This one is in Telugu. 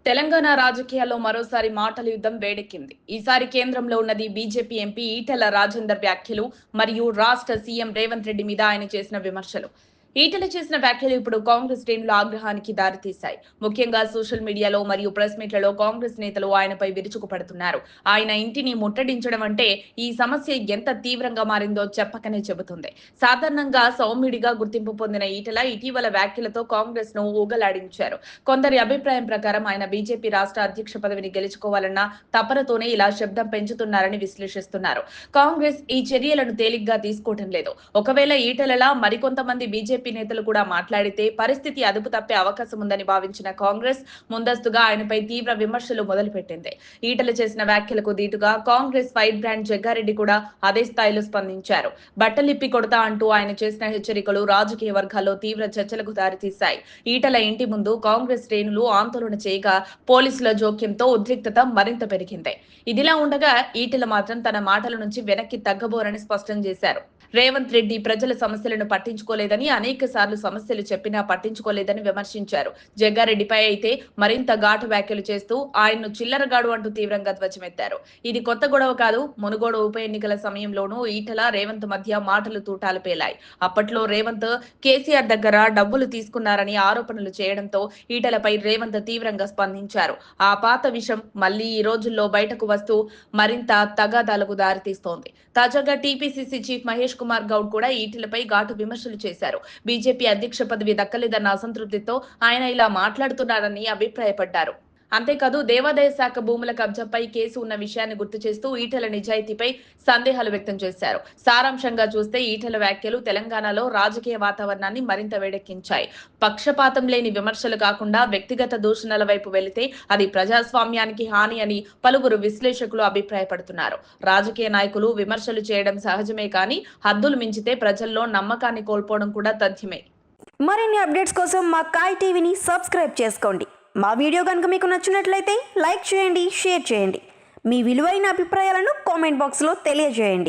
తెలంగాణ రాజకీయాల్లో మరోసారి మాటల యుద్ధం వేడెక్కింది. ఈసారి కేంద్రంలో ఉన్నది బీజేపీ ఎంపీ ఈటెల రాజేందర్ వ్యాఖ్యలు మరియు రాష్ట్ర సీఎం రేవంత్ రెడ్డి మీద ఆయన చేసిన విమర్శలు. ఈటెల చేసిన వ్యాఖ్యలు ఇప్పుడు కాంగ్రెస్ శ్రేణుల ఆగ్రహానికి దారితీశాయి. ముఖ్యంగా సోషల్ మీడియాలో మరియు ప్రెస్ మీట్లలో కాంగ్రెస్ నేతలు ఆయనపై విరుచుకుపడుతున్నారు. ఆయన ఇంటిని ముట్టడించడం అంటే ఈ సమస్య ఎంత తీవ్రంగా మారిందో చెప్పకనే చెబుతుంది. సాధారణంగా సౌమ్యుడిగా గుర్తింపు పొందిన ఈటెల ఇటీవల వ్యాఖ్యలతో కాంగ్రెస్ ను ఊగలాడించారు. కొందరి అభిప్రాయం ప్రకారం ఆయన బీజేపీ రాష్ట్ర అధ్యక్ష పదవిని గెలుచుకోవాలన్న తపనతోనే ఇలా శబ్దం పెంచుతున్నారని విశ్లేషిస్తున్నారు. కాంగ్రెస్ ఈ చర్యలను తేలిగ్గా తీసుకోవటం లేదు. ఒకవేళ ఈటెలలా మరికొంతమంది బీజేపీ నేతలు కూడా మాట్లాడితే పరిస్థితి అదుపు తప్పే అవకాశం ఉందని భావించిన కాంగ్రెస్ ముందస్తుగా ఆయనపై తీవ్ర విమర్శలు మొదలుపెట్టింది. ఈటెల చేసిన వ్యాఖ్యలకు దీటుగా కాంగ్రెస్ ఫైర్ బ్రాండ్ జగ్గారెడ్డి కూడా అదే స్థాయిలో స్పందించారు. బట్టలిప్పి కొడతా అంటూ ఆయన చేసిన హెచ్చరికలు రాజకీయ వర్గాల్లో తీవ్ర చర్చలకు దారితీశాయి. ఈటెల ఇంటి ముందు కాంగ్రెస్ శ్రేణులు ఆందోళన చేయగా పోలీసుల జోక్యంతో ఉద్రిక్తత మరింత పెరిగింది. ఇదిలా ఉండగా ఈటెల మాత్రం తన మాటల నుంచి వెనక్కి తగ్గబోరని స్పష్టం చేశారు. రేవంత్ రెడ్డి ప్రజల సమస్యలను పట్టించుకోలేదని, అనేక సార్లు సమస్యలు చెప్పినా పట్టించుకోలేదని విమర్శించారు. జగ్గారెడ్డిపై అయితే మరింత ఘాటు వ్యాఖ్యలు చేస్తూ ఆయన్ను చిల్లరగాడు అంటూ తీవ్రంగా ధ్వజమెత్తారు. ఇది కొత్త గొడవ కాదు. మునుగోడు ఉప ఎన్నికల సమయంలోనూ ఈటెల రేవంత్ మధ్య మాటలు తూటాలు పేలాయి. అప్పట్లో రేవంత్ కేసీఆర్ దగ్గర డబ్బులు తీసుకున్నారని ఆరోపణలు చేయడంతో ఈటెలపై రేవంత్ తీవ్రంగా స్పందించారు. ఆ పాత విషయం మళ్లీ ఈ రోజుల్లో బయటకు వస్తూ మరింత తగాదాలకు దారితీస్తోంది. తాజాగా టీపీసీసీ చీఫ్ మహేష్ కుమార్ గౌడ్ కూడా ఈటెలపై ఘాటు విమర్శలు చేశారు. బీజేపీ అధ్యక్ష పదవి దక్కలేదన్న అసంతృప్తితో ఆయన ఇలా మాట్లాడుతున్నారని అభిప్రాయపడ్డారు. అంతేకాదు దేవాదాయ శాఖ భూముల కబ్జాపై కేసు ఉన్న విషయాన్ని గుర్తు చేస్తూ ఈటెల నిజాయితీపై సందేహాలు వ్యక్తం చేశారు. సారాంశంగా చూస్తే ఈటెల వ్యాఖ్యలు తెలంగాణలో రాజకీయ వాతావరణాన్ని మరింత వేడెక్కించాయి. పక్షపాతం లేని విమర్శలు కాకుండా వ్యక్తిగత దూషణల వైపు వెళితే అది ప్రజాస్వామ్యానికి హాని అని పలువురు విశ్లేషకులు అభిప్రాయపడుతున్నారు. రాజకీయ నాయకులు విమర్శలు చేయడం సహజమే కానీ హద్దులు మించితే ప్రజల్లో నమ్మకాన్ని కోల్పోవడం కూడా తథ్యమే. మరిన్ని అప్డేట్స్ కోసం మా కాయ్ టీవీని సబ్స్క్రైబ్ చేసుకోండి. మా వీడియో కనుక మీకు నచ్చినట్లయితే లైక్ చేయండి, షేర్ చేయండి. మీ విలువైన అభిప్రాయాలను కామెంట్ బాక్స్లో తెలియజేయండి.